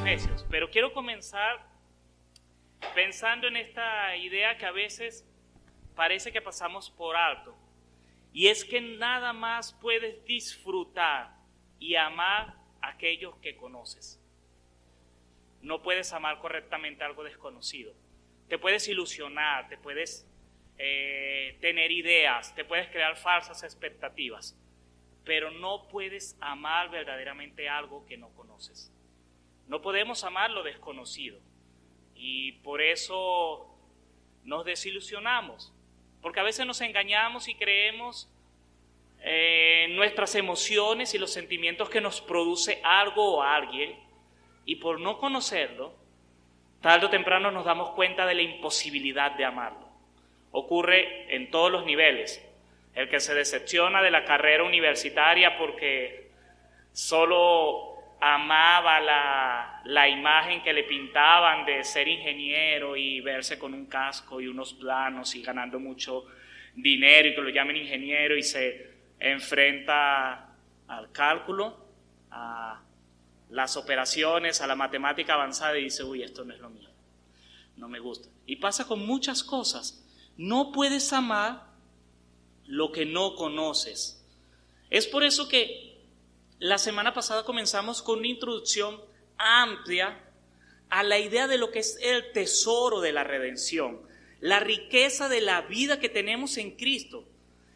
Efesios, pero quiero comenzar pensando en esta idea que a veces parece que pasamos por alto, y es que nada más puedes disfrutar y amar a aquellos que conoces. No puedes amar correctamente algo desconocido. Te puedes ilusionar, te puedes tener ideas, te puedes crear falsas expectativas, pero no puedes amar verdaderamente algo que no conoces. No podemos amar lo desconocido y por eso nos desilusionamos, porque a veces nos engañamos y creemos nuestras emociones y los sentimientos que nos produce algo o alguien, y por no conocerlo, tarde o temprano nos damos cuenta de la imposibilidad de amarlo. Ocurre en todos los niveles. El que se decepciona de la carrera universitaria porque solo amaba la imagen que le pintaban de ser ingeniero y verse con un casco y unos planos y ganando mucho dinero y que lo llamen ingeniero, y se enfrenta al cálculo, a las operaciones, a la matemática avanzada y dice, uy, esto no es lo mío, no me gusta. Y pasa con muchas cosas. No puedes amar lo que no conoces. Es por eso que la semana pasada comenzamos con una introducción amplia a la idea de lo que es el tesoro de la redención, la riqueza de la vida que tenemos en Cristo.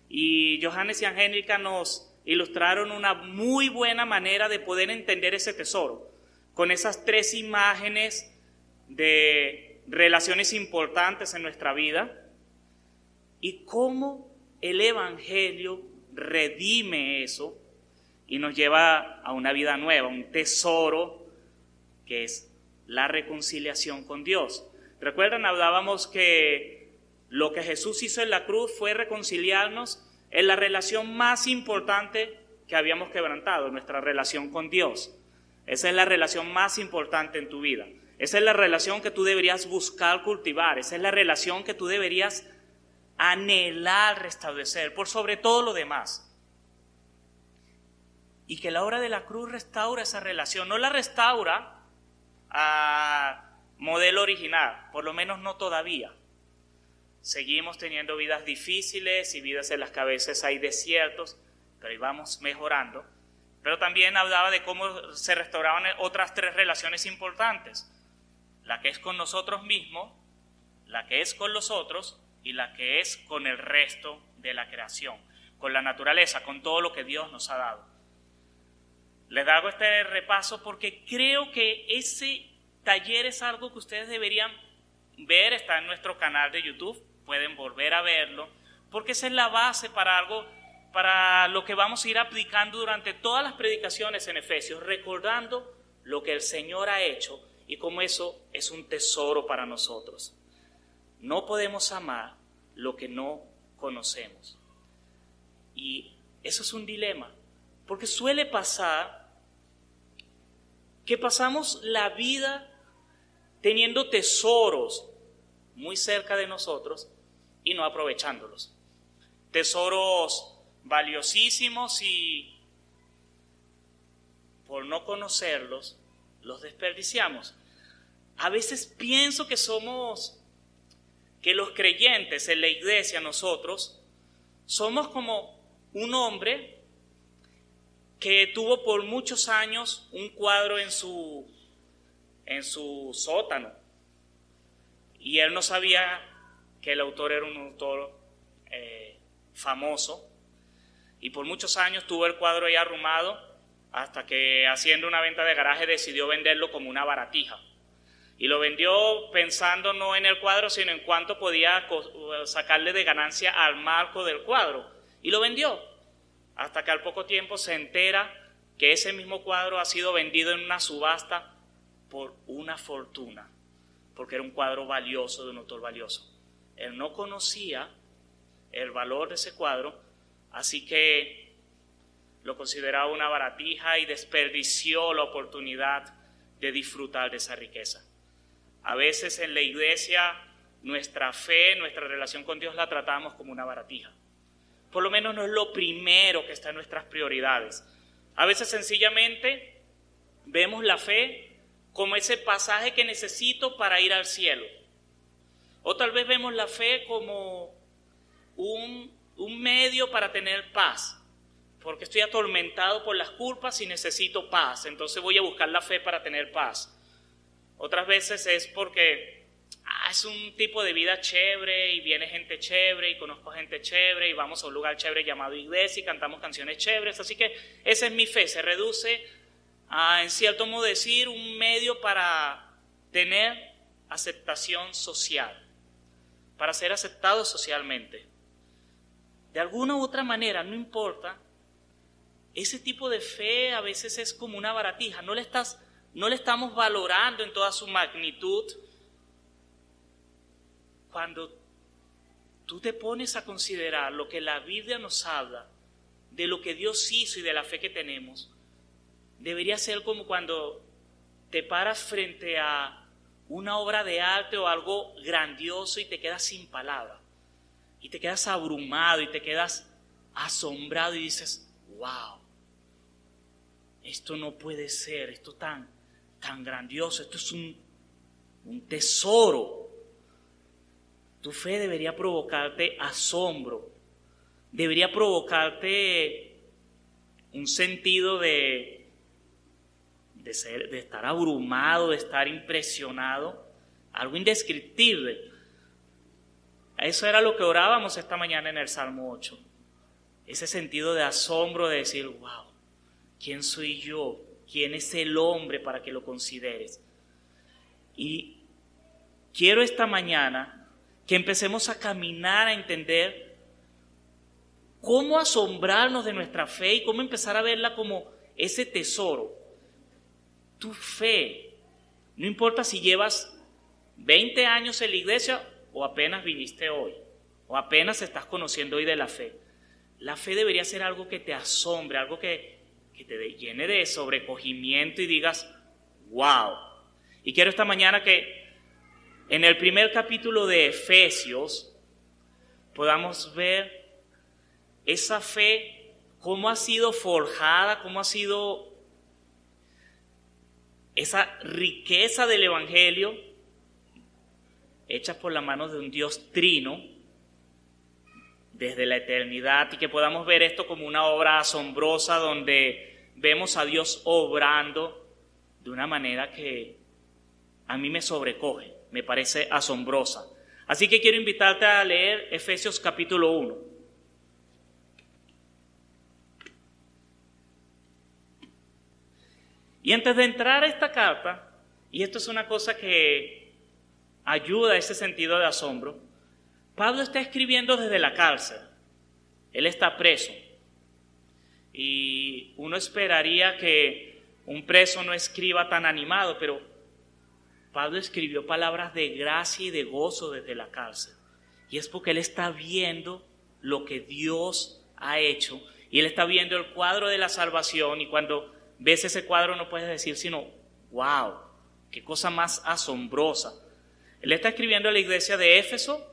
Y Johannes y Angélica nos ilustraron una muy buena manera de poder entender ese tesoro, con esas 3 imágenes de relaciones importantes en nuestra vida y cómo el Evangelio redime eso y nos lleva a una vida nueva, un tesoro que es la reconciliación con Dios. ¿Recuerdan? Hablábamos que lo que Jesús hizo en la cruz fue reconciliarnos en la relación más importante que habíamos quebrantado, nuestra relación con Dios. Esa es la relación más importante en tu vida. Esa es la relación que tú deberías buscar cultivar. Esa es la relación que tú deberías anhelar restablecer por sobre todo lo demás. Y que la obra de la cruz restaura esa relación. No la restaura a modelo original, por lo menos no todavía. Seguimos teniendo vidas difíciles y vidas en las que a veces hay desiertos, pero ahí vamos mejorando. Pero también hablaba de cómo se restauraban otras 3 relaciones importantes. La que es con nosotros mismos, la que es con los otros y la que es con el resto de la creación, con la naturaleza, con todo lo que Dios nos ha dado. Les hago este repaso porque creo que ese taller es algo que ustedes deberían ver, está en nuestro canal de YouTube, pueden volver a verlo, porque esa es la base para algo, para lo que vamos a ir aplicando durante todas las predicaciones en Efesios, recordando lo que el Señor ha hecho y cómo eso es un tesoro para nosotros. No podemos amar lo que no conocemos. Y eso es un dilema, porque suele pasar que pasamos la vida teniendo tesoros muy cerca de nosotros y no aprovechándolos. Tesoros valiosísimos y por no conocerlos los desperdiciamos. A veces pienso que los creyentes en la iglesia, nosotros, somos como un hombre que tuvo por muchos años un cuadro en su sótano y él no sabía que el autor era un autor famoso, y por muchos años tuvo el cuadro ahí arrumado hasta que, haciendo una venta de garaje, decidió venderlo como una baratija. Y lo vendió pensando no en el cuadro, sino en cuánto podía sacarle de ganancia al marco del cuadro. Y lo vendió, hasta que al poco tiempo se entera que ese mismo cuadro ha sido vendido en una subasta por una fortuna, porque era un cuadro valioso, de un autor valioso. Él no conocía el valor de ese cuadro, así que lo consideraba una baratija y desperdició la oportunidad de disfrutar de esa riqueza. A veces en la iglesia nuestra fe, nuestra relación con Dios la tratamos como una baratija. Por lo menos no es lo primero que está en nuestras prioridades. A veces sencillamente vemos la fe como ese pasaje que necesito para ir al cielo. O tal vez vemos la fe como un medio para tener paz, porque estoy atormentado por las culpas y necesito paz, entonces voy a buscar la fe para tener paz. Otras veces es porque es un tipo de vida chévere y viene gente chévere y conozco gente chévere y vamos a un lugar chévere llamado iglesia y cantamos canciones chéveres, así que esa es mi fe, se reduce a, en cierto modo decir, un medio para tener aceptación social, para ser aceptado socialmente. De alguna u otra manera, no importa, ese tipo de fe a veces es como una baratija, no le estamos valorando en toda su magnitud. Cuando tú te pones a considerar lo que la Biblia nos habla, de lo que Dios hizo y de la fe que tenemos, debería ser como cuando te paras frente a una obra de arte o algo grandioso y te quedas sin palabras, y te quedas abrumado y te quedas asombrado y dices, wow, esto no puede ser, esto tan grandioso, esto es un tesoro. Tu fe debería provocarte asombro, debería provocarte un sentido de estar abrumado, de estar impresionado, algo indescriptible. Eso era lo que orábamos esta mañana en el Salmo 8. Ese sentido de asombro de decir, wow, ¿quién soy yo? ¿Quién es el hombre para que lo consideres? Y quiero esta mañana que empecemos a caminar, a entender cómo asombrarnos de nuestra fe y cómo empezar a verla como ese tesoro. Tu fe, no importa si llevas 20 años en la iglesia o apenas viniste hoy, o apenas estás conociendo hoy de la fe. La fe debería ser algo que te asombre, algo que te llene de sobrecogimiento y digas, wow. Y quiero esta mañana que en el primer capítulo de Efesios podamos ver esa fe, cómo ha sido forjada, cómo ha sido esa riqueza del Evangelio hecha por la mano de un Dios trino desde la eternidad, y que podamos ver esto como una obra asombrosa donde vemos a Dios obrando de una manera que a mí me sobrecoge, me parece asombrosa. Así que quiero invitarte a leer Efesios capítulo 1. Y antes de entrar a esta carta, y esto es una cosa que ayuda a ese sentido de asombro, Pablo está escribiendo desde la cárcel. Él está preso. Y uno esperaría que un preso no escriba tan animado, pero Pablo escribió palabras de gracia y de gozo desde la cárcel. Y es porque él está viendo lo que Dios ha hecho. Y él está viendo el cuadro de la salvación. Y cuando ves ese cuadro no puedes decir sino, wow, qué cosa más asombrosa. Él está escribiendo a la iglesia de Éfeso.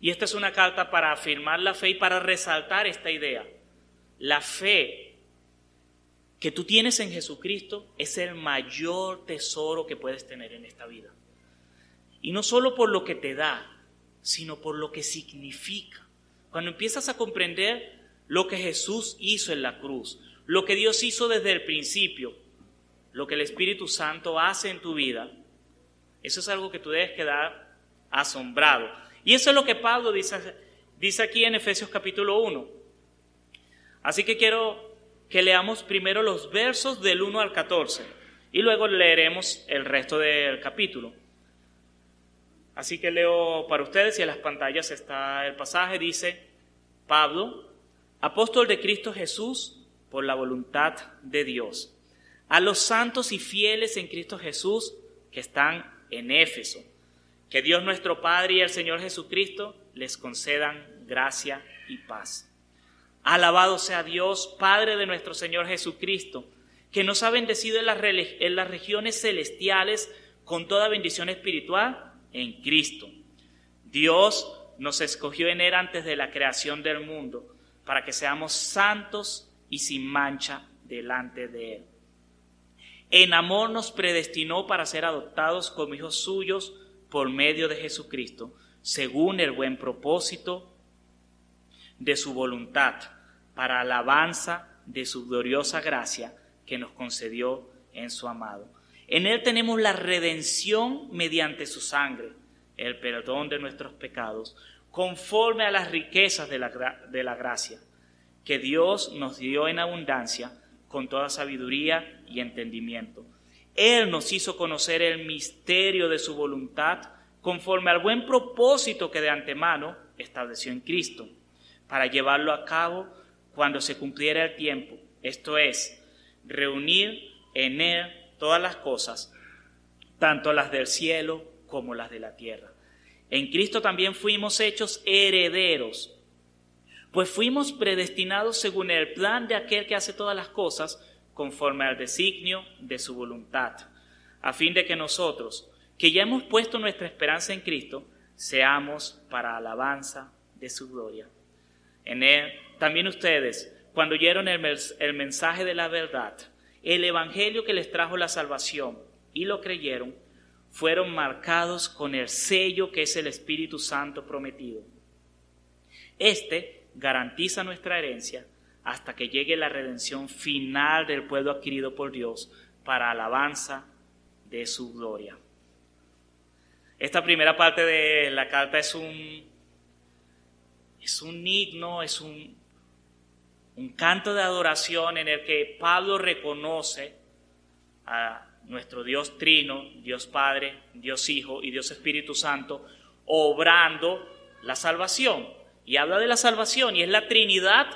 Y esta es una carta para afirmar la fe y para resaltar esta idea. La fe que tú tienes en Jesucristo es el mayor tesoro que puedes tener en esta vida. Y no solo por lo que te da, sino por lo que significa. Cuando empiezas a comprender lo que Jesús hizo en la cruz, lo que Dios hizo desde el principio, lo que el Espíritu Santo hace en tu vida, eso es algo que tú debes quedar asombrado. Y eso es lo que Pablo dice aquí en Efesios capítulo 1. Así que quiero que leamos primero los versos del 1 al 14 y luego leeremos el resto del capítulo. Así que leo para ustedes y en las pantallas está el pasaje. Dice: Pablo, apóstol de Cristo Jesús por la voluntad de Dios, a los santos y fieles en Cristo Jesús que están en Éfeso, que Dios nuestro Padre y el Señor Jesucristo les concedan gracia y paz. Alabado sea Dios, Padre de nuestro Señor Jesucristo, que nos ha bendecido en las regiones celestiales con toda bendición espiritual en Cristo. Dios nos escogió en Él antes de la creación del mundo, para que seamos santos y sin mancha delante de Él. en amor nos predestinó para ser adoptados como hijos suyos por medio de Jesucristo, según el buen propósito de su voluntad, para alabanza de su gloriosa gracia que nos concedió en su amado. En Él tenemos la redención mediante su sangre, el perdón de nuestros pecados, conforme a las riquezas de la gracia que Dios nos dio en abundancia con toda sabiduría y entendimiento. Él nos hizo conocer el misterio de su voluntad conforme al buen propósito que de antemano estableció en Cristo, para llevarlo a cabo cuando se cumpliera el tiempo, esto es, reunir en Él todas las cosas, tanto las del cielo como las de la tierra. En Cristo también fuimos hechos herederos, pues fuimos predestinados según el plan de aquel que hace todas las cosas conforme al designio de su voluntad, a fin de que nosotros, que ya hemos puesto nuestra esperanza en Cristo, seamos para alabanza de su gloria. En Él también ustedes, cuando oyeron el mensaje de la verdad, el evangelio que les trajo la salvación, y lo creyeron, fueron marcados con el sello que es el Espíritu Santo prometido. Este garantiza nuestra herencia hasta que llegue la redención final del pueblo adquirido por Dios para alabanza de su gloria. Esta primera parte de la carta es un himno, es un canto de adoración en el que Pablo reconoce a nuestro Dios Trino, Dios Padre, Dios Hijo y Dios Espíritu Santo, obrando la salvación. Y habla de la salvación, y es la Trinidad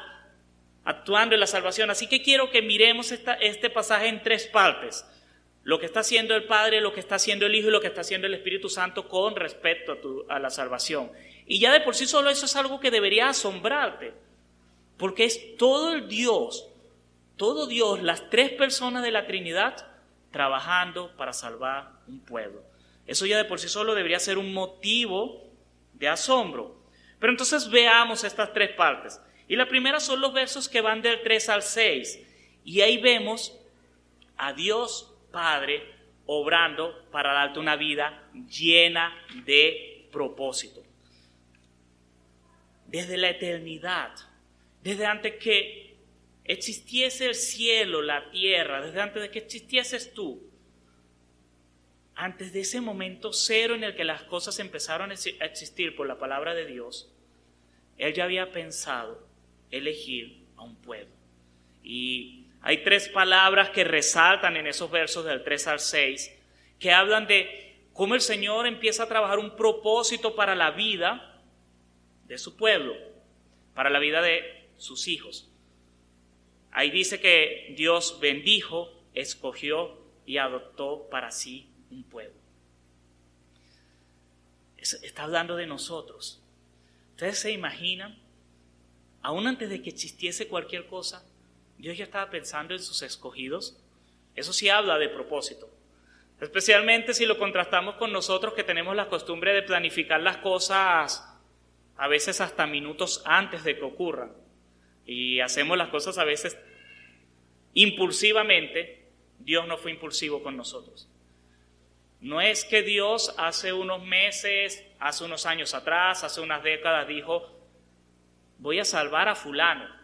actuando en la salvación. Así que quiero que miremos este pasaje en tres partes. Lo que está haciendo el Padre, lo que está haciendo el Hijo y lo que está haciendo el Espíritu Santo con respecto a la salvación. Y ya de por sí solo eso es algo que debería asombrarte, porque es todo Dios, las tres personas de la Trinidad trabajando para salvar un pueblo. Eso ya de por sí solo debería ser un motivo de asombro. Pero entonces veamos estas tres partes. Y la primera son los versos que van del 3 al 6. Y ahí vemos a Dios Padre obrando para darte una vida llena de propósito. Desde la eternidad, desde antes que existiese el cielo, la tierra, desde antes de que existieses tú, antes de ese momento cero en el que las cosas empezaron a existir por la palabra de Dios, Él ya había pensado elegir a un pueblo. Y hay tres palabras que resaltan en esos versos del 3 al 6, que hablan de cómo el Señor empieza a trabajar un propósito para la vida de su pueblo, para la vida de sus hijos. Ahí dice que Dios bendijo, escogió y adoptó para sí un pueblo. Está hablando de nosotros. ¿Ustedes se imaginan? Aún antes de que existiese cualquier cosa, Dios ya estaba pensando en sus escogidos. Eso sí habla de propósito. Especialmente si lo contrastamos con nosotros, que tenemos la costumbre de planificar las cosas a veces hasta minutos antes de que ocurran. Y hacemos las cosas a veces impulsivamente. Dios no fue impulsivo con nosotros. No es que Dios hace unos meses, hace unos años atrás, hace unas décadas dijo, voy a salvar a fulano.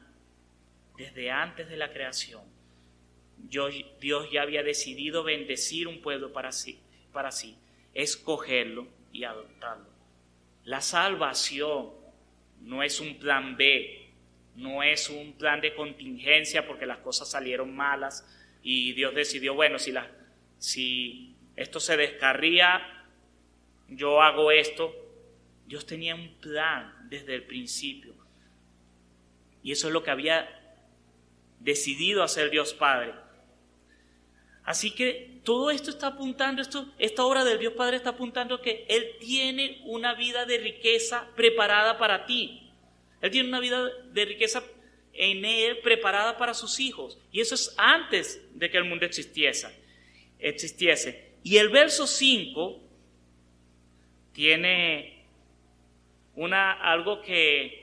Desde antes de la creación, Dios ya había decidido bendecir un pueblo para sí, escogerlo y adoptarlo. La salvación no es un plan B, no es un plan de contingencia porque las cosas salieron malas y Dios decidió, bueno, si esto se descarría, yo hago esto. Dios tenía un plan desde el principio. Y eso es lo que había decidido hacer Dios Padre. Así que todo esto está apuntando, esta obra del Dios Padre está apuntando a que Él tiene una vida de riqueza preparada para ti. Él tiene una vida de riqueza en Él preparada para sus hijos. Y eso es antes de que el mundo existiese. Y el verso 5 tiene algo que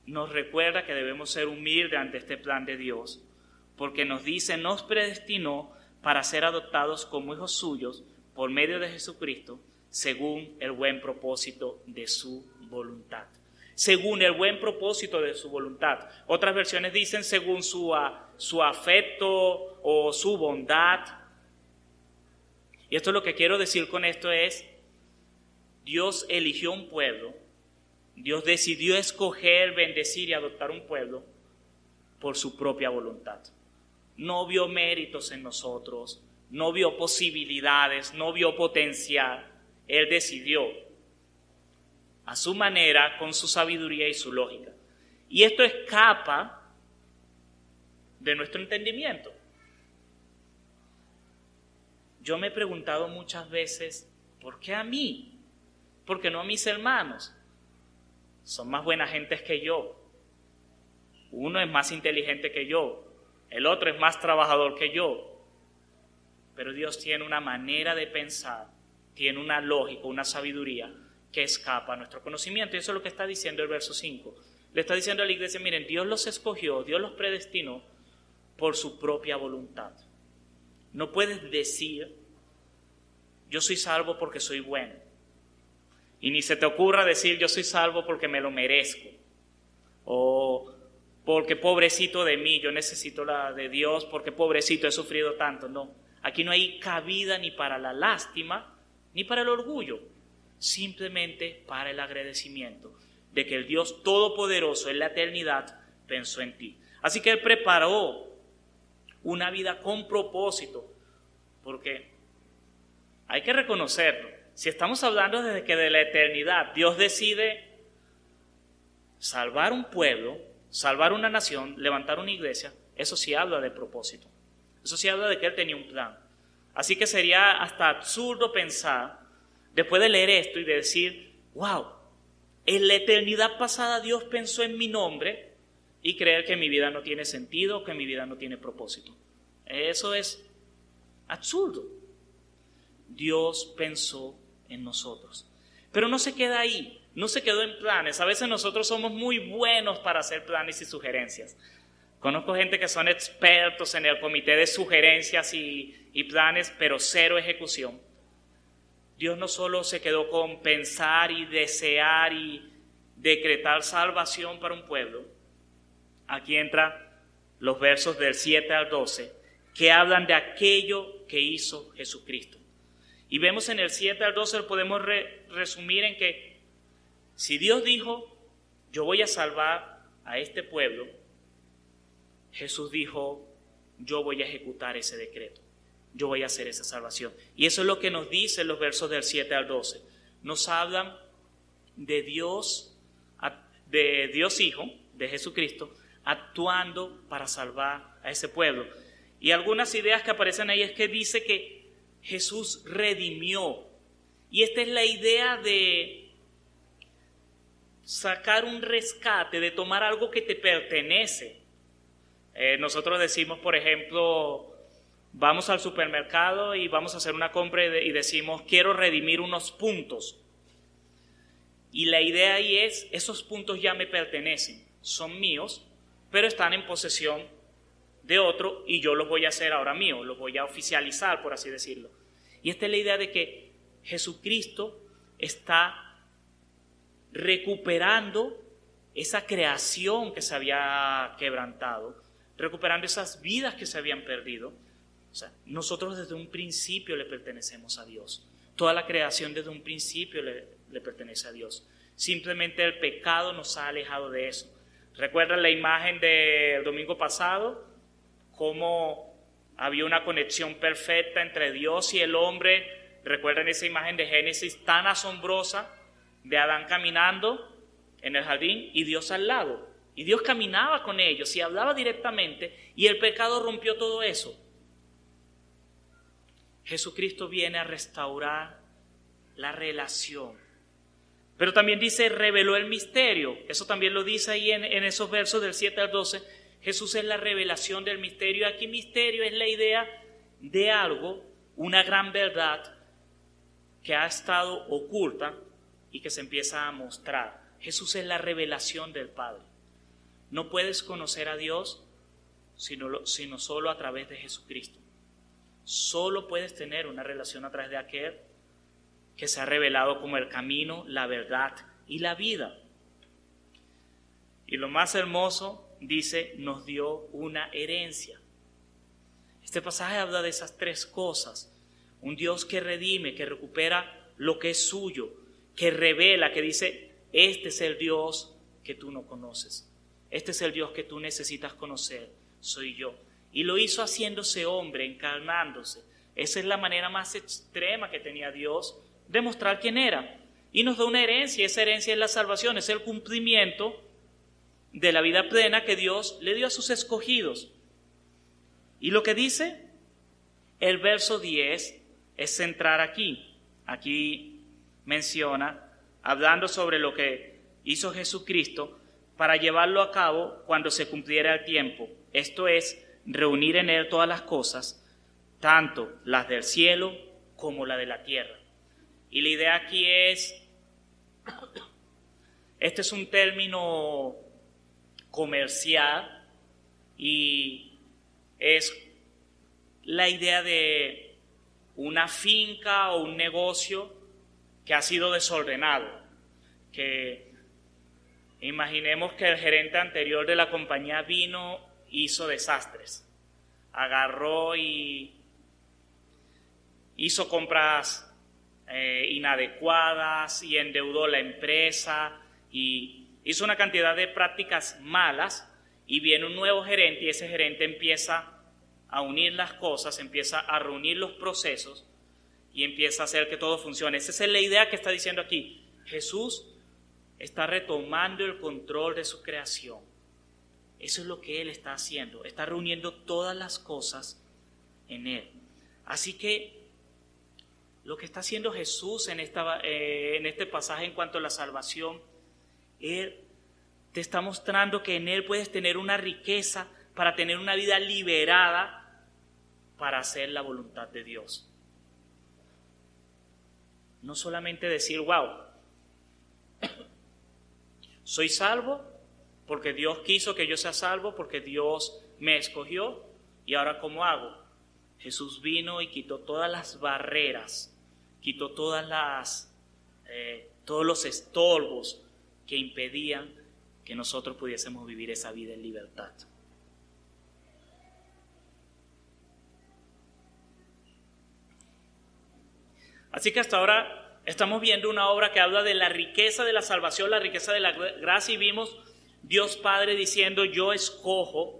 nos recuerda que debemos ser humildes ante este plan de Dios, porque nos dice, nos predestinó para ser adoptados como hijos suyos por medio de Jesucristo, según el buen propósito de su voluntad. Según el buen propósito de su voluntad. Otras versiones dicen según su afecto o su bondad. Y esto, lo que quiero decir con esto es, Dios eligió un pueblo, Dios decidió escoger, bendecir y adoptar un pueblo por su propia voluntad. No vio méritos en nosotros, no vio posibilidades, no vio potencial. Él decidió a su manera, con su sabiduría y su lógica. Y esto escapa de nuestro entendimiento. Yo me he preguntado muchas veces, ¿por qué a mí? ¿Por qué no a mis hermanos? Son más buenas gentes que yo. Uno es más inteligente que yo. El otro es más trabajador que yo. Pero Dios tiene una manera de pensar, tiene una lógica, una sabiduría que escapa a nuestro conocimiento. Y eso es lo que está diciendo el verso 5. Le está diciendo a la iglesia, miren, Dios los escogió, Dios los predestinó por su propia voluntad. No puedes decir, yo soy salvo porque soy bueno. Y ni se te ocurra decir, yo soy salvo porque me lo merezco. O porque pobrecito de mí, yo necesito la de Dios porque pobrecito he sufrido tanto. No, aquí no hay cabida ni para la lástima, ni para el orgullo. Simplemente para el agradecimiento de que el Dios Todopoderoso en la eternidad pensó en ti. Así que Él preparó una vida con propósito, porque hay que reconocerlo. Si estamos hablando desde que de la eternidad Dios decide salvar un pueblo, salvar una nación, levantar una iglesia, eso sí habla de propósito. Eso sí habla de que Él tenía un plan. Así que sería hasta absurdo pensar, después de leer esto y de decir, wow, en la eternidad pasada Dios pensó en mi nombre, y creer que mi vida no tiene sentido, que mi vida no tiene propósito. Eso es absurdo. Dios pensó en nosotros. Pero no se queda ahí, no se quedó en planes. A veces nosotros somos muy buenos para hacer planes y sugerencias. Conozco gente que son expertos en el comité de sugerencias y planes, pero cero ejecución. Dios no solo se quedó con pensar y desear y decretar salvación para un pueblo. Aquí entran los versos del 7 al 12, que hablan de aquello que hizo Jesucristo. Y vemos en el 7 al 12, lo podemos resumir en que si Dios dijo, yo voy a salvar a este pueblo, Jesús dijo, yo voy a ejecutar ese decreto. Yo voy a hacer esa salvación. Y eso es lo que nos dicen los versos del 7 al 12. Nos hablan de Dios Hijo, de Jesucristo, actuando para salvar a ese pueblo. Y algunas ideas que aparecen ahí es que dice que Jesús redimió. Y esta es la idea de sacar un rescate, de tomar algo que te pertenece. Nosotros decimos, por ejemplo, vamos al supermercado y vamos a hacer una compra y decimos, quiero redimir unos puntos. Y la idea ahí es, esos puntos ya me pertenecen, son míos, pero están en posesión de otro y yo los voy a hacer ahora míos, los voy a oficializar, por así decirlo. Y esta es la idea de que Jesucristo está recuperando esa creación que se había quebrantado, recuperando esas vidas que se habían perdido. O sea, nosotros desde un principio le pertenecemos a Dios. Toda la creación desde un principio le pertenece a Dios. Simplemente el pecado nos ha alejado de eso. ¿Recuerdan la imagen del domingo pasado? Cómo había una conexión perfecta entre Dios y el hombre. ¿Recuerdan esa imagen de Génesis tan asombrosa de Adán caminando en el jardín y Dios al lado? Y Dios caminaba con ellos y hablaba directamente, y el pecado rompió todo eso. Jesucristo viene a restaurar la relación. Pero también dice, reveló el misterio. Eso también lo dice ahí en esos versos del 7 al 12. Jesús es la revelación del misterio. Aquí misterio es la idea de algo, una gran verdad que ha estado oculta y que se empieza a mostrar. Jesús es la revelación del Padre. No puedes conocer a Dios sino solo a través de Jesucristo. solo puedes tener una relación a través de aquel que se ha revelado como el camino, la verdad y la vida. Y lo más hermoso, dice, nos dio una herencia. Este pasaje habla de esas tres cosas. Un Dios que redime, que recupera lo que es suyo, que revela, que dice, este es el Dios que tú no conoces. Este es el Dios que tú necesitas conocer, soy yo. Y lo hizo haciéndose hombre, encarnándose. Esa es la manera más extrema que tenía Dios de mostrar quién era. Y nos da una herencia, y esa herencia es la salvación, es el cumplimiento de la vida plena que Dios le dio a sus escogidos. Y lo que dice el verso 10 es centrar aquí. Aquí menciona, hablando sobre lo que hizo Jesucristo para llevarlo a cabo cuando se cumpliera el tiempo. Esto es, reunir en Él todas las cosas, tanto las del cielo como la de la tierra. Y la idea aquí es, este es un término comercial y es la idea de una finca o un negocio que ha sido desordenado, que imaginemos que el gerente anterior de la compañía vino, hizo desastres, agarró y hizo compras inadecuadas y endeudó la empresa y hizo una cantidad de prácticas malas, y viene un nuevo gerente y ese gerente empieza a unir las cosas, empieza a reunir los procesos y empieza a hacer que todo funcione. Esa es la idea que está diciendo aquí. Jesús está retomando el control de su creación. Eso es lo que Él está haciendo. Está reuniendo todas las cosas en Él. Así que lo que está haciendo Jesús en este pasaje en cuanto a la salvación, Él te está mostrando que en Él puedes tener una riqueza para tener una vida liberada para hacer la voluntad de Dios. No solamente decir, wow, soy salvo porque Dios quiso que yo sea salvo, porque Dios me escogió, y ahora ¿cómo hago? Jesús vino y quitó todas las barreras, quitó todos los estorbos que impedían que nosotros pudiésemos vivir esa vida en libertad. Así que hasta ahora estamos viendo una obra que habla de la riqueza de la salvación, la riqueza de la gracia, y vimos Dios Padre diciendo, yo escojo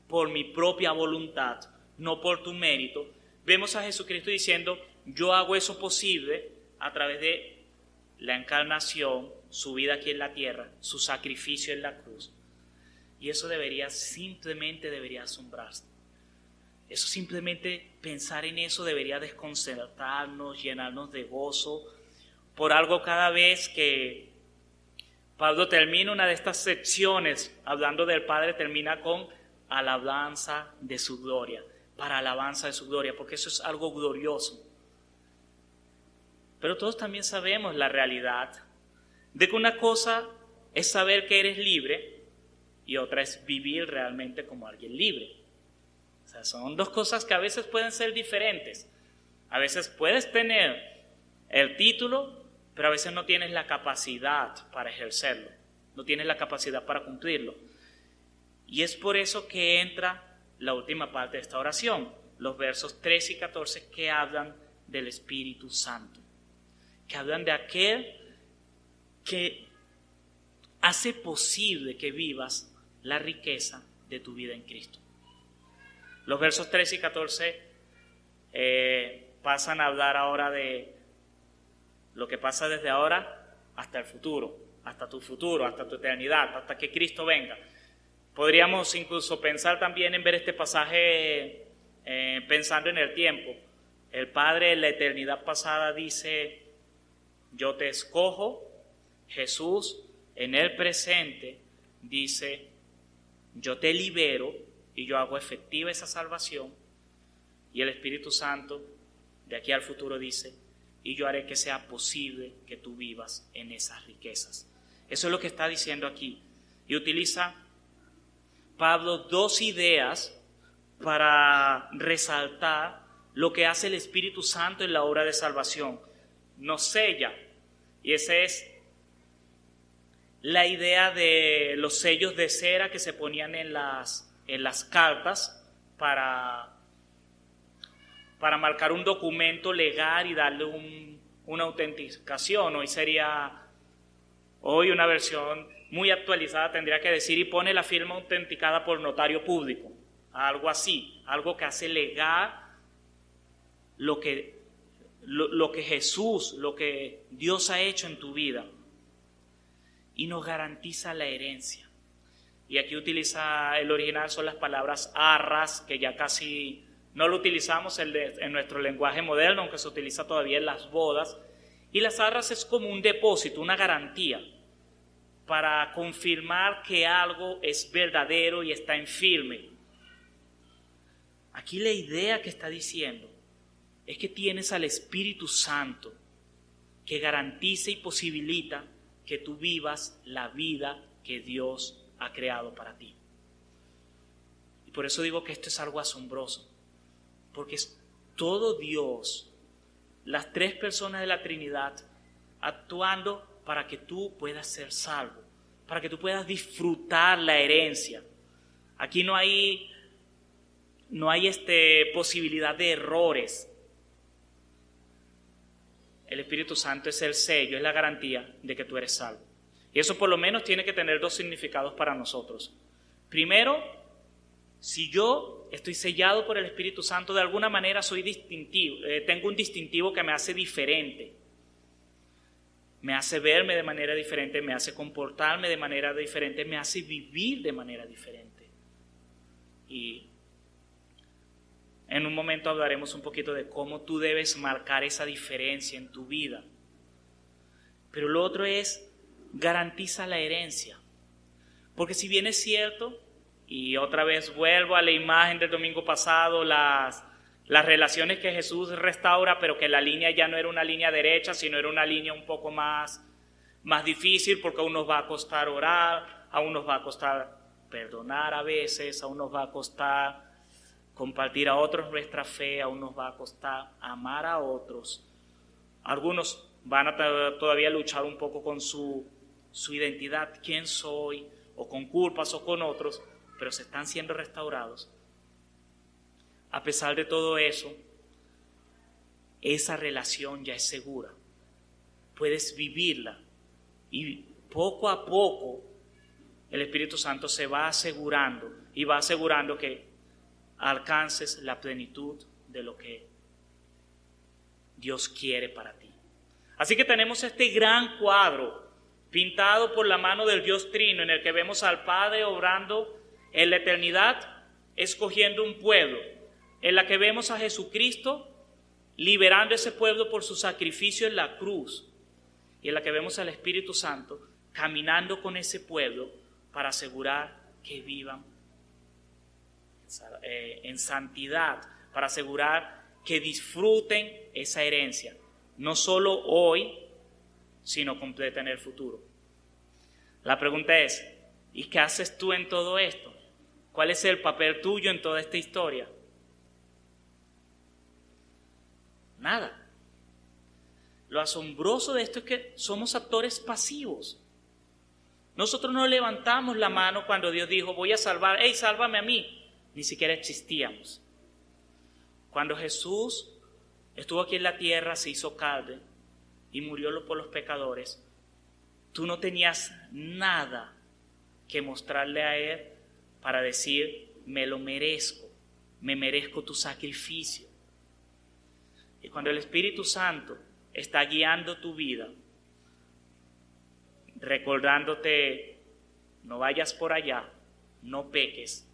por mi propia voluntad, no por tu mérito. Vemos a Jesucristo diciendo, yo hago eso posible a través de la encarnación, su vida aquí en la tierra, su sacrificio en la cruz. Y eso simplemente debería asombrarse. Eso simplemente, pensar en eso debería desconcertarnos, llenarnos de gozo, por algo cada vez que Pablo termina una de estas secciones, hablando del Padre, termina con alabanza de su gloria, para alabanza de su gloria, porque eso es algo glorioso. Pero todos también sabemos la realidad de que una cosa es saber que eres libre y otra es vivir realmente como alguien libre. O sea, son dos cosas que a veces pueden ser diferentes. A veces puedes tener el título, pero a veces no tienes la capacidad para ejercerlo, no tienes la capacidad para cumplirlo. Y es por eso que entra la última parte de esta oración, los versos 13 y 14 que hablan del Espíritu Santo, que hablan de aquel que hace posible que vivas la riqueza de tu vida en Cristo. Los versos 13 y 14 pasan a hablar ahora de lo que pasa desde ahora hasta el futuro, hasta tu eternidad, hasta que Cristo venga. Podríamos incluso pensar también en ver este pasaje pensando en el tiempo. El Padre en la eternidad pasada dice, yo te escojo. Jesús en el presente dice, yo te libero y yo hago efectiva esa salvación. Y el Espíritu Santo de aquí al futuro dice, y yo haré que sea posible que tú vivas en esas riquezas. Eso es lo que está diciendo aquí. Y utiliza Pablo dos ideas para resaltar lo que hace el Espíritu Santo en la obra de salvación. Nos sella. Y esa es la idea de los sellos de cera que se ponían en las cartas para marcar un documento legal y darle una autenticación. Hoy una versión muy actualizada tendría que decir, y pone la firma autenticada por notario público. Algo así, algo que hace legal lo que Jesús, lo que Dios ha hecho en tu vida. Y nos garantiza la herencia. Y aquí utiliza, el original son las palabras arras, que ya casi no lo utilizamos en nuestro lenguaje moderno, aunque se utiliza todavía en las bodas. Y las arras es como un depósito, una garantía, para confirmar que algo es verdadero y está en firme. Aquí la idea que está diciendo es que tienes al Espíritu Santo que garantiza y posibilita que tú vivas la vida que Dios ha creado para ti. Y por eso digo que esto es algo asombroso, porque es todo Dios, las tres personas de la Trinidad, actuando para que tú puedas ser salvo, para que tú puedas disfrutar la herencia. Aquí no hay posibilidad de errores. El Espíritu Santo es el sello, es la garantía de que tú eres salvo. Y eso por lo menos tiene que tener dos significados para nosotros. Primero, si yo estoy sellado por el Espíritu Santo, de alguna manera soy distintivo, tengo un distintivo que me hace diferente. Me hace verme de manera diferente, me hace comportarme de manera diferente, me hace vivir de manera diferente. Y en un momento hablaremos un poquito de cómo tú debes marcar esa diferencia en tu vida. Pero lo otro es, garantiza la herencia. Porque si bien es cierto, y otra vez vuelvo a la imagen del domingo pasado, las relaciones que Jesús restaura, pero que la línea ya no era una línea derecha, sino era una línea un poco más difícil, porque a unos va a costar orar, a unos va a costar perdonar a veces, a unos va a costar compartir a otros nuestra fe, a unos va a costar amar a otros. Algunos van a todavía luchar un poco con su identidad, quién soy, o con culpas o con otros, pero se están siendo restaurados. A pesar de todo eso, esa relación ya es segura. Puedes vivirla y poco a poco el Espíritu Santo se va asegurando y va asegurando que alcances la plenitud de lo que Dios quiere para ti. Así que tenemos este gran cuadro pintado por la mano del Dios Trino, en el que vemos al Padre obrando en la eternidad, escogiendo un pueblo, en la que vemos a Jesucristo liberando ese pueblo por su sacrificio en la cruz, y en la que vemos al Espíritu Santo caminando con ese pueblo para asegurar que vivan en santidad, para asegurar que disfruten esa herencia, no solo hoy, sino completa en el futuro. La pregunta es, ¿y qué haces tú en todo esto? ¿Cuál es el papel tuyo en toda esta historia? Nada. Lo asombroso de esto es que somos actores pasivos. Nosotros no levantamos la mano cuando Dios dijo, voy a salvar, ¡hey, sálvame a mí! Ni siquiera existíamos. Cuando Jesús estuvo aquí en la tierra, se hizo carne y murió por los pecadores, tú no tenías nada que mostrarle a Él para decir, me lo merezco, me merezco tu sacrificio. Y cuando el Espíritu Santo está guiando tu vida, recordándote, no vayas por allá, no peques,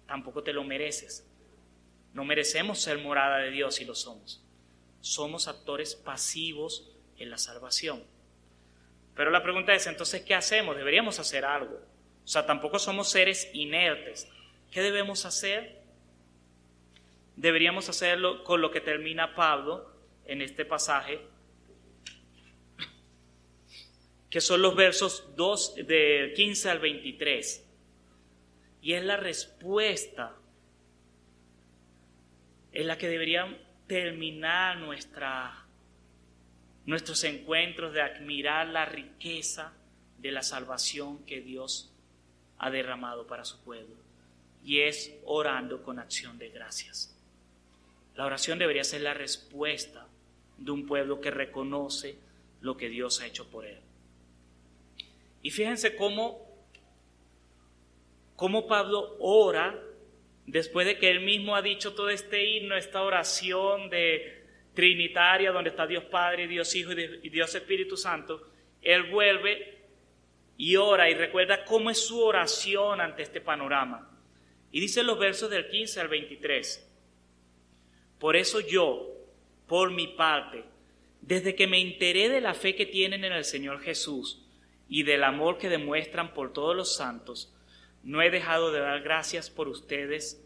tampoco te lo mereces. No merecemos ser morada de Dios si lo somos. Somos actores pasivos en la salvación. Pero la pregunta es, entonces, ¿qué hacemos? Deberíamos hacer algo. O sea, tampoco somos seres inertes. ¿Qué debemos hacer? Deberíamos hacerlo con lo que termina Pablo en este pasaje, que son los versos 2, del 15 al 23. Y es la respuesta en la que deberían terminar nuestros encuentros de admirar la riqueza de la salvación que Dios ha derramado para su pueblo, y es orando con acción de gracias. La oración debería ser la respuesta de un pueblo que reconoce lo que Dios ha hecho por él. Y fíjense cómo Pablo ora después de que él mismo ha dicho todo este himno, esta oración de trinitaria, donde está Dios Padre, Dios Hijo y Dios Espíritu Santo. Él vuelve y ora y recuerda cómo es su oración ante este panorama. Y dice en los versos del 15 al 23: por eso yo, por mi parte, desde que me enteré de la fe que tienen en el Señor Jesús y del amor que demuestran por todos los santos, no he dejado de dar gracias por ustedes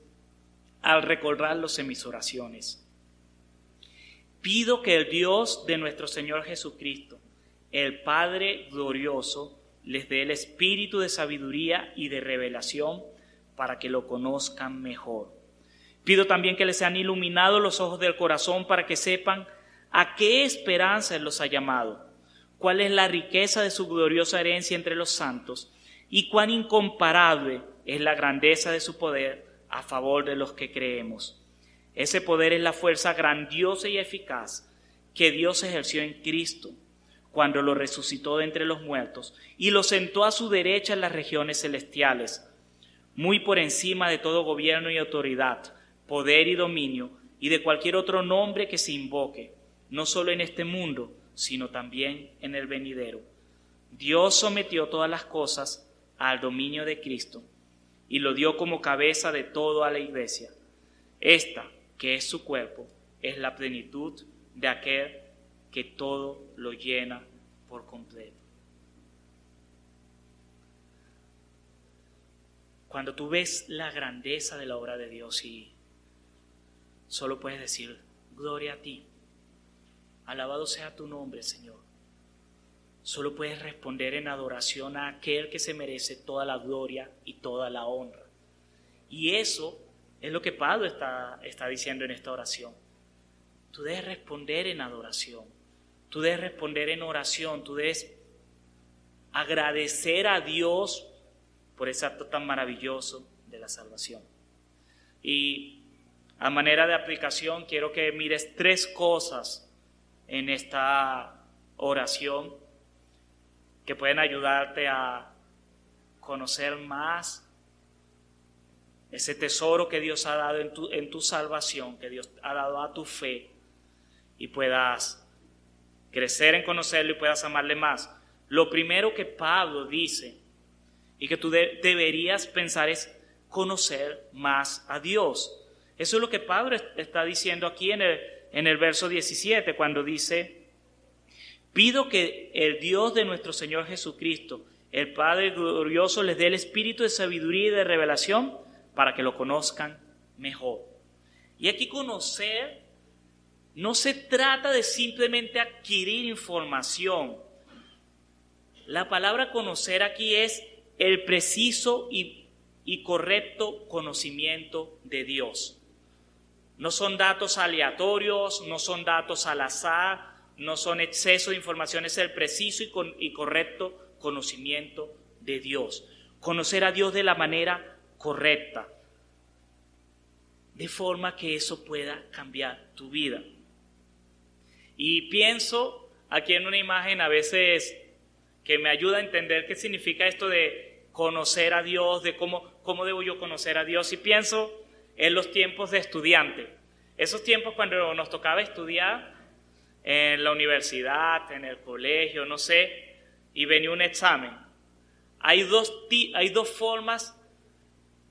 al recordarlos en mis oraciones. Pido que el Dios de nuestro Señor Jesucristo, el Padre glorioso, les dé el espíritu de sabiduría y de revelación para que lo conozcan mejor. Pido también que les sean iluminados los ojos del corazón para que sepan a qué esperanza Él los ha llamado, cuál es la riqueza de su gloriosa herencia entre los santos y cuán incomparable es la grandeza de su poder a favor de los que creemos. Ese poder es la fuerza grandiosa y eficaz que Dios ejerció en Cristo cuando lo resucitó de entre los muertos y lo sentó a su derecha en las regiones celestiales, muy por encima de todo gobierno y autoridad, poder y dominio, y de cualquier otro nombre que se invoque, no solo en este mundo, sino también en el venidero. Dios sometió todas las cosas al dominio de Cristo y lo dio como cabeza de todo a la iglesia. Esta, que es su cuerpo, es la plenitud de aquel que todo lo llena por completo. Cuando tú ves la grandeza de la obra de Dios y solo puedes decir, gloria a ti, alabado sea tu nombre, Señor. Solo puedes responder en adoración a aquel que se merece toda la gloria y toda la honra. Y eso es lo que Pablo está diciendo en esta oración. Tú debes responder en adoración, tú debes responder en oración, tú debes agradecer a Dios por ese acto tan maravilloso de la salvación. Y a manera de aplicación quiero que mires 3 cosas en esta oración que pueden ayudarte a conocer más ese tesoro que Dios ha dado en tu salvación, que Dios ha dado a tu fe, y puedas crecer en conocerlo y puedas amarle más. Lo primero que Pablo dice y que tú deberías pensar es conocer más a Dios. Eso es lo que Pablo está diciendo aquí en el verso 17, cuando dice: pido que el Dios de nuestro Señor Jesucristo, el Padre glorioso, les dé el espíritu de sabiduría y de revelación para que lo conozcan mejor. Y aquí conocer no se trata de simplemente adquirir información. La palabra conocer aquí es el preciso y correcto conocimiento de Dios. No son datos aleatorios, no son datos al azar, no son exceso de información, es el preciso y correcto conocimiento de Dios. Conocer a Dios de la manera correcta, de forma que eso pueda cambiar tu vida. Y pienso aquí en una imagen a veces que me ayuda a entender qué significa esto de conocer a Dios, de cómo debo yo conocer a Dios. Y pienso en los tiempos de estudiante, esos tiempos cuando nos tocaba estudiar en la universidad, en el colegio, no sé, y venía un examen. Hay dos formas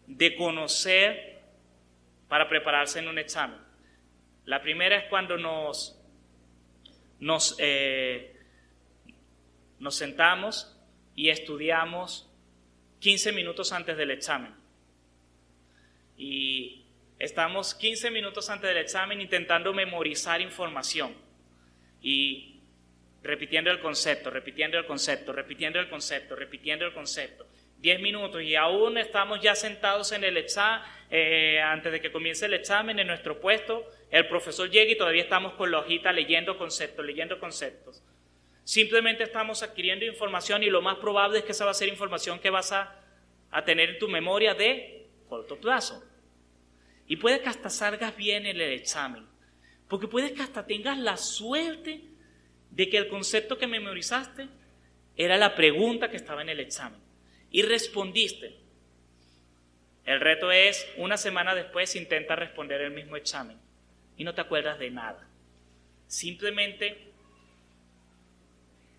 de conocer para prepararse en un examen. La primera es cuando nos sentamos y estudiamos 15 minutos antes del examen. Y estamos 15 minutos antes del examen intentando memorizar información y repitiendo el concepto, 10 minutos y aún estamos ya sentados en el examen, antes de que comience el examen en nuestro puesto, el profesor llega y todavía estamos con la hojita leyendo conceptos. Simplemente estamos adquiriendo información y lo más probable es que esa va a ser información que vas a tener en tu memoria de corto plazo. Y puede que hasta salgas bien en el examen, porque puede que hasta tengas la suerte de que el concepto que memorizaste era la pregunta que estaba en el examen y respondiste. El reto es, una semana después intenta responder el mismo examen y no te acuerdas de nada. Simplemente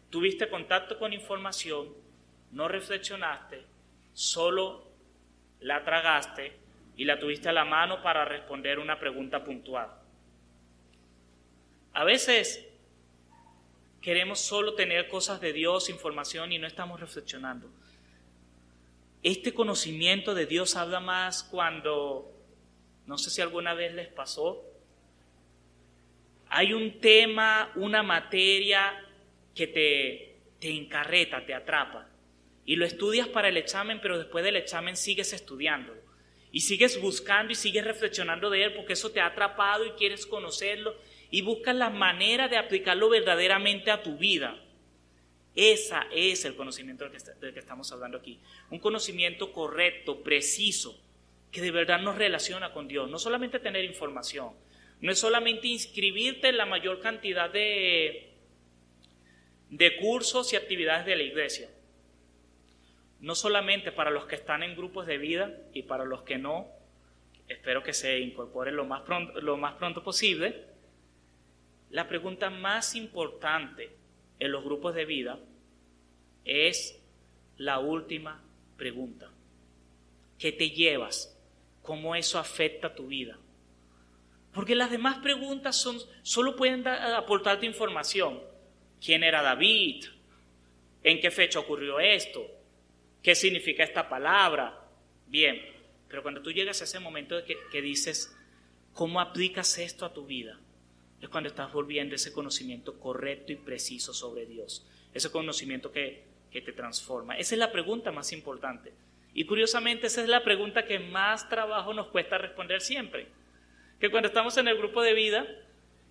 tuviste contacto con información, no reflexionaste, solo la tragaste y la tuviste a la mano para responder una pregunta puntual. A veces queremos solo tener cosas de Dios, información, y no estamos reflexionando. Este conocimiento de Dios habla más cuando, no sé si alguna vez les pasó, hay un tema, una materia que te encarreta, te atrapa, y lo estudias para el examen, pero después del examen sigues estudiándolo, y sigues buscando y sigues reflexionando de él, porque eso te ha atrapado y quieres conocerlo, y buscas la manera de aplicarlo verdaderamente a tu vida. Ese es el conocimiento del que estamos hablando aquí. Un conocimiento correcto, preciso, que de verdad nos relaciona con Dios. No solamente tener información, no es solamente inscribirte en la mayor cantidad de cursos y actividades de la iglesia. No solamente para los que están en grupos de vida y para los que no, espero que se incorporen lo más pronto posible. La pregunta más importante en los grupos de vida es la última pregunta. ¿Qué te llevas? ¿Cómo eso afecta tu vida? Porque las demás preguntas solo pueden aportarte información. ¿Quién era David? ¿En qué fecha ocurrió esto? ¿Qué significa esta palabra? Bien, pero cuando tú llegas a ese momento de que dices, ¿cómo aplicas esto a tu vida? Es cuando estás volviendo ese conocimiento correcto y preciso sobre Dios. Ese conocimiento que te transforma. Esa es la pregunta más importante. Y curiosamente esa es la pregunta que más trabajo nos cuesta responder siempre. Que cuando estamos en el grupo de vida,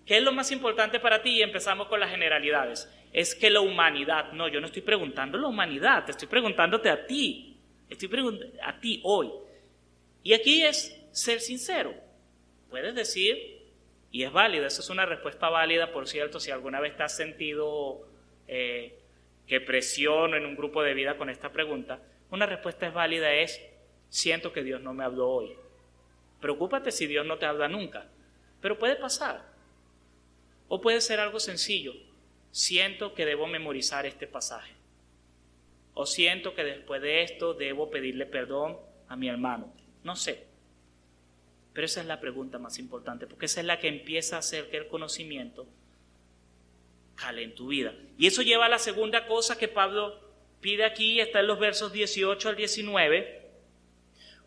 ¿qué es lo más importante para ti? Y empezamos con las generalidades. Es que la humanidad, no, yo no estoy preguntando la humanidad, te estoy preguntándote a ti. Estoy preguntando a ti hoy. Y aquí es ser sincero. Puedes decir, y es válida, esa es una respuesta válida, por cierto, si alguna vez te has sentido que presiono en un grupo de vida con esta pregunta, una respuesta es válida es, siento que Dios no me habló hoy. Preocúpate si Dios no te habla nunca, pero puede pasar. O puede ser algo sencillo, siento que debo memorizar este pasaje. O siento que después de esto debo pedirle perdón a mi hermano. No sé. Pero esa es la pregunta más importante, porque esa es la que empieza a hacer que el conocimiento cale en tu vida. Y eso lleva a la segunda cosa que Pablo pide aquí, está en los versos 18 al 19,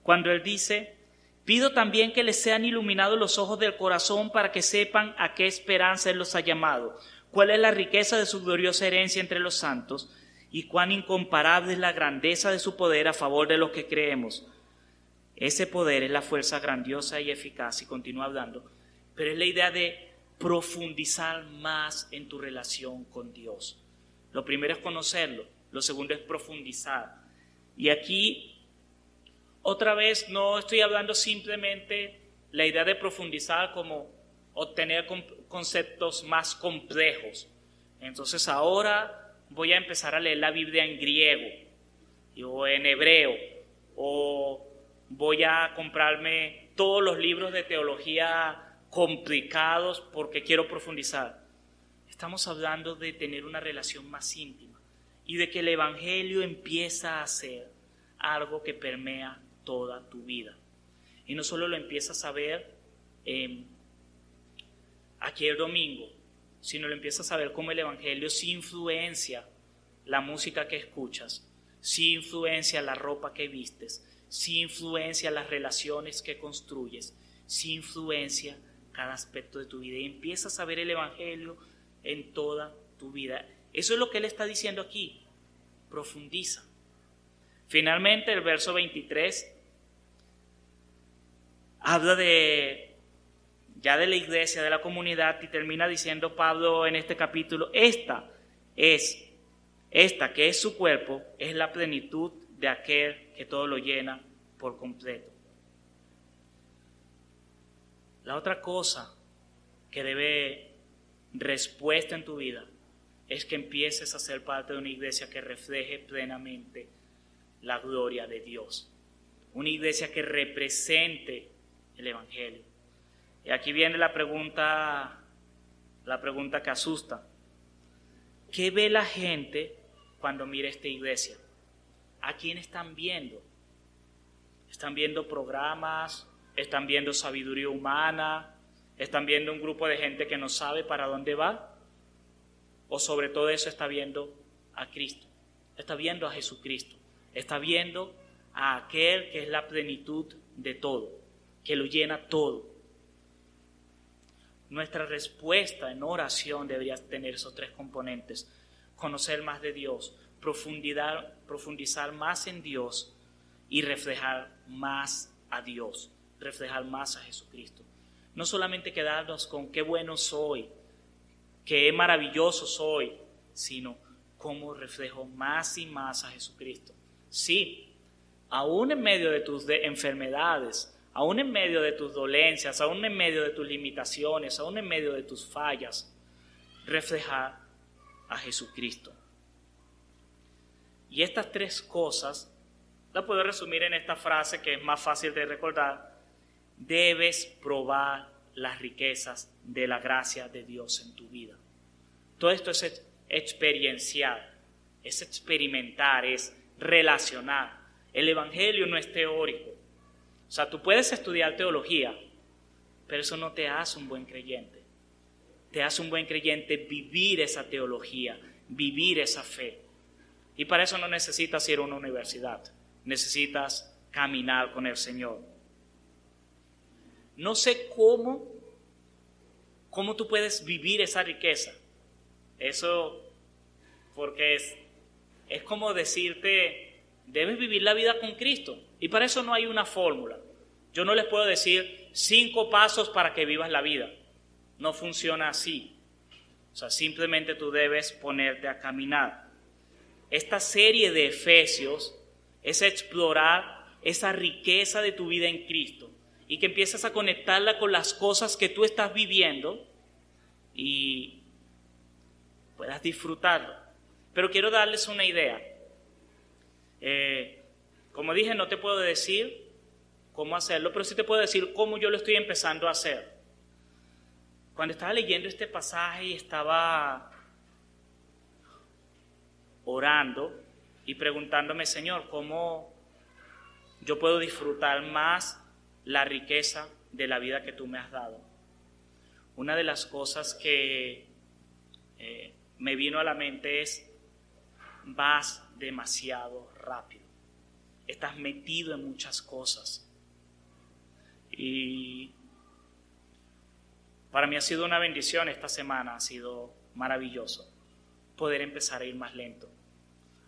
cuando él dice, pido también que les sean iluminados los ojos del corazón para que sepan a qué esperanza Él los ha llamado, cuál es la riqueza de su gloriosa herencia entre los santos y cuán incomparable es la grandeza de su poder a favor de los que creemos. Ese poder es la fuerza grandiosa y eficaz, y continúa hablando, pero es la idea de profundizar más en tu relación con Dios. Lo primero es conocerlo, lo segundo es profundizar. Y aquí, otra vez, no estoy hablando simplemente la idea de profundizar como obtener conceptos más complejos. Entonces ahora voy a empezar a leer la Biblia en griego o en hebreo, o voy a comprarme todos los libros de teología complicados porque quiero profundizar. Estamos hablando de tener una relación más íntima y de que el Evangelio empieza a ser algo que permea toda tu vida. Y no solo lo empiezas a ver aquí el domingo, sino lo empiezas a ver como el Evangelio sí influencia la música que escuchas, sí influencia la ropa que vistes, sí influencia las relaciones que construyes, sí influencia cada aspecto de tu vida, y empiezas a ver el Evangelio en toda tu vida. Eso es lo que él está diciendo aquí. Profundiza. Finalmente, el verso 23 habla ya de la iglesia, de la comunidad, y termina diciendo Pablo en este capítulo: esta que es su cuerpo, es la plenitud de aquel que todo lo llena por completo. La otra cosa que debe respuesta en tu vida es que empieces a ser parte de una iglesia que refleje plenamente la gloria de Dios. Una iglesia que represente el Evangelio. Y aquí viene la pregunta que asusta. ¿Qué ve la gente cuando mira esta iglesia? ¿A quién están viendo? ¿Están viendo programas? ¿Están viendo sabiduría humana? ¿Están viendo un grupo de gente que no sabe para dónde va? ¿O sobre todo eso está viendo a Cristo? Está viendo a Jesucristo. Está viendo a aquel que es la plenitud de todo, que lo llena todo. Nuestra respuesta en oración debería tener esos tres componentes: conocer más de Dios, profundizar más en Dios y reflejar más a Dios, reflejar más a Jesucristo. No solamente quedarnos con qué bueno soy, qué maravilloso soy, sino cómo reflejo más y más a Jesucristo. Sí, aún en medio de tus enfermedades, aún en medio de tus dolencias, aún en medio de tus limitaciones, aún en medio de tus fallas, reflejar a Jesucristo. Y estas tres cosas las puedo resumir en esta frase que es más fácil de recordar: debes probar las riquezas de la gracia de Dios en tu vida. Todo esto es experiencial, es experimentar, es relacionar. El Evangelio no es teórico. O sea, tú puedes estudiar teología, pero eso no te hace un buen creyente. Te hace un buen creyente vivir esa teología, vivir esa fe. Y para eso no necesitas ir a una universidad, necesitas caminar con el Señor. No sé cómo tú puedes vivir esa riqueza. Eso, porque es como decirte, debes vivir la vida con Cristo. Y para eso no hay una fórmula. Yo no les puedo decir 5 pasos para que vivas la vida. No funciona así. O sea, simplemente tú debes ponerte a caminar. Esta serie de Efesios es explorar esa riqueza de tu vida en Cristo y que empieces a conectarla con las cosas que tú estás viviendo y puedas disfrutarlo. Pero quiero darles una idea. Como dije, no te puedo decir cómo hacerlo, pero sí te puedo decir cómo yo lo estoy empezando a hacer. Cuando estaba leyendo este pasaje y estaba orando y preguntándome: Señor, ¿cómo yo puedo disfrutar más la riqueza de la vida que tú me has dado? Una de las cosas que me vino a la mente es: vas demasiado rápido, estás metido en muchas cosas. Y para mí ha sido una bendición esta semana, ha sido maravilloso poder empezar a ir más lento.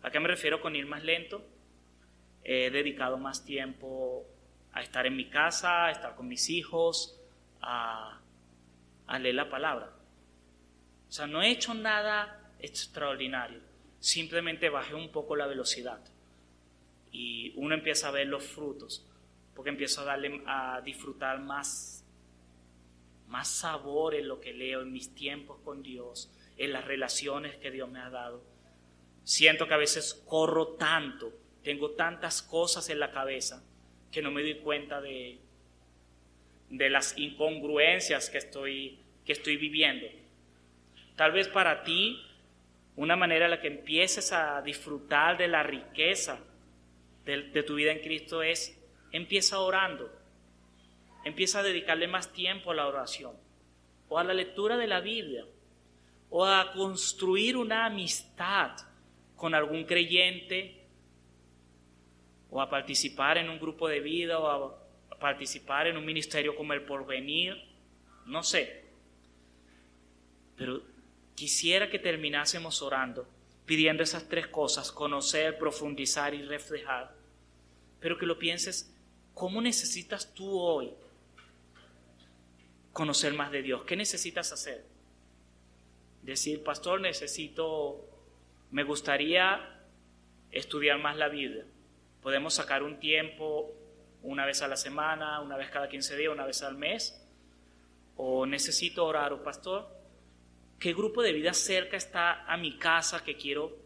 ¿A qué me refiero con ir más lento? He dedicado más tiempo a estar en mi casa, a estar con mis hijos, a leer la palabra. O sea, no he hecho nada extraordinario, simplemente bajé un poco la velocidad y uno empieza a ver los frutos, porque empiezo a disfrutar más sabor en lo que leo, en mis tiempos con Dios, en las relaciones que Dios me ha dado. Siento que a veces corro tanto, tengo tantas cosas en la cabeza que no me doy cuenta de las incongruencias que estoy viviendo. Tal vez para ti, una manera en la que empieces a disfrutar de la riqueza de tu vida en Cristo es: empieza orando, empieza a dedicarle más tiempo a la oración, o a la lectura de la Biblia, o a construir una amistad con algún creyente, o a participar en un grupo de vida, o a participar en un ministerio como el Porvenir, no sé. Pero quisiera que terminásemos orando, pidiendo esas 3 cosas: conocer, profundizar y reflejar. Pero que lo pienses, ¿cómo necesitas tú hoy conocer más de Dios? ¿Qué necesitas hacer? Decir, pastor, me gustaría estudiar más la Biblia. Podemos sacar un tiempo, una vez a la semana, una vez cada 15 días, una vez al mes. O necesito orar, o pastor, ¿qué grupo de vida cerca está a mi casa que quiero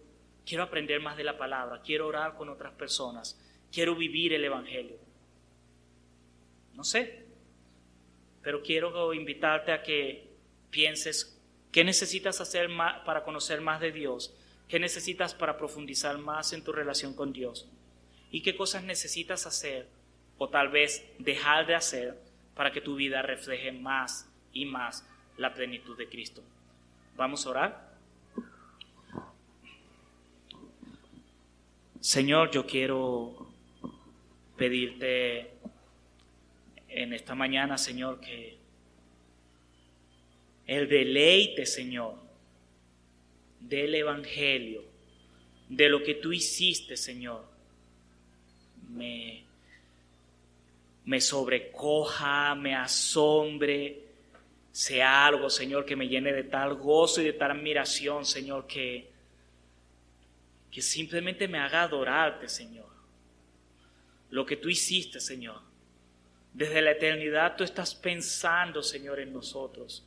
aprender más de la palabra? Quiero orar con otras personas. Quiero vivir el Evangelio. No sé, pero quiero invitarte a que pienses qué necesitas hacer para conocer más de Dios, qué necesitas para profundizar más en tu relación con Dios y qué cosas necesitas hacer o tal vez dejar de hacer para que tu vida refleje más y más la plenitud de Cristo. ¿Vamos a orar? Señor, yo quiero pedirte en esta mañana, Señor, que el deleite, Señor, del Evangelio, de lo que tú hiciste, Señor, me sobrecoja, me asombre, sea algo, Señor, que me llene de tal gozo y de tal admiración, Señor, que simplemente me haga adorarte, Señor. Lo que tú hiciste, Señor. Desde la eternidad tú estás pensando, Señor, en nosotros.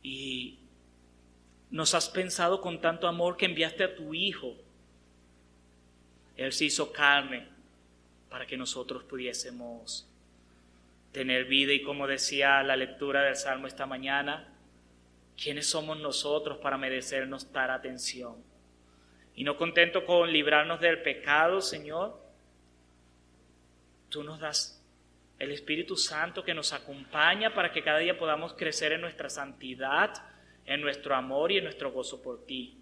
Y nos has pensado con tanto amor que enviaste a tu Hijo. Él se hizo carne para que nosotros pudiésemos tener vida. Y como decía la lectura del Salmo esta mañana, ¿quiénes somos nosotros para merecernos tal atención? Y no contento con librarnos del pecado, Señor, tú nos das el Espíritu Santo que nos acompaña para que cada día podamos crecer en nuestra santidad, en nuestro amor y en nuestro gozo por ti.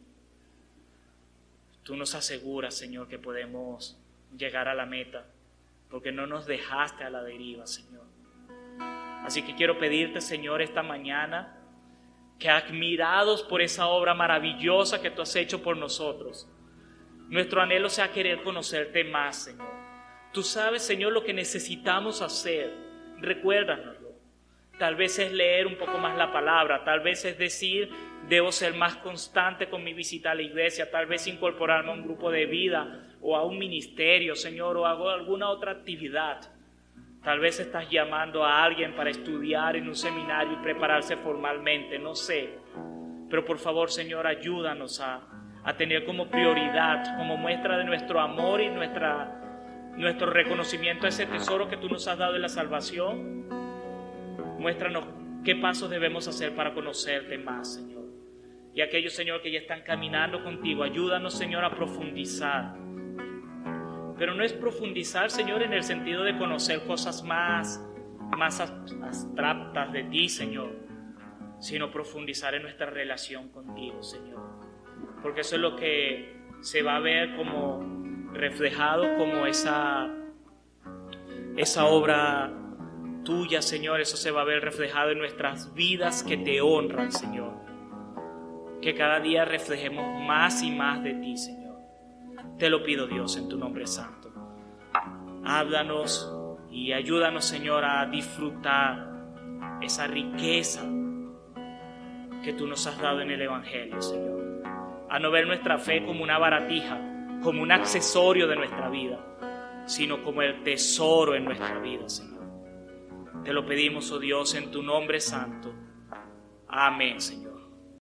Tú nos aseguras, Señor, que podemos llegar a la meta, porque no nos dejaste a la deriva, Señor. Así que quiero pedirte, Señor, esta mañana, que admirados por esa obra maravillosa que tú has hecho por nosotros, nuestro anhelo sea querer conocerte más, Señor. Tú sabes, Señor, lo que necesitamos hacer. Recuérdanoslo. Tal vez es leer un poco más la palabra, tal vez es decir, debo ser más constante con mi visita a la iglesia, tal vez incorporarme a un grupo de vida o a un ministerio, Señor, o a alguna otra actividad. Tal vez estás llamando a alguien para estudiar en un seminario y prepararse formalmente, no sé. Pero por favor, Señor, ayúdanos a tener como prioridad, como muestra de nuestro amor y nuestro reconocimiento a ese tesoro que tú nos has dado en la salvación. Muéstranos qué pasos debemos hacer para conocerte más, Señor. Y aquellos, Señor, que ya están caminando contigo, ayúdanos, Señor, a profundizar. Pero no es profundizar, Señor, en el sentido de conocer cosas más abstractas de ti, Señor, sino profundizar en nuestra relación contigo, Señor. Porque eso es lo que se va a ver como reflejado, como esa obra tuya, Señor. Eso se va a ver reflejado en nuestras vidas que te honran, Señor. Que cada día reflejemos más y más de ti, Señor. Te lo pido, Dios, en tu nombre santo. Háblanos y ayúdanos, Señor, a disfrutar esa riqueza que tú nos has dado en el Evangelio, Señor. A no ver nuestra fe como una baratija, como un accesorio de nuestra vida, sino como el tesoro en nuestra vida, Señor. Te lo pedimos, oh Dios, en tu nombre santo. Amén, Señor.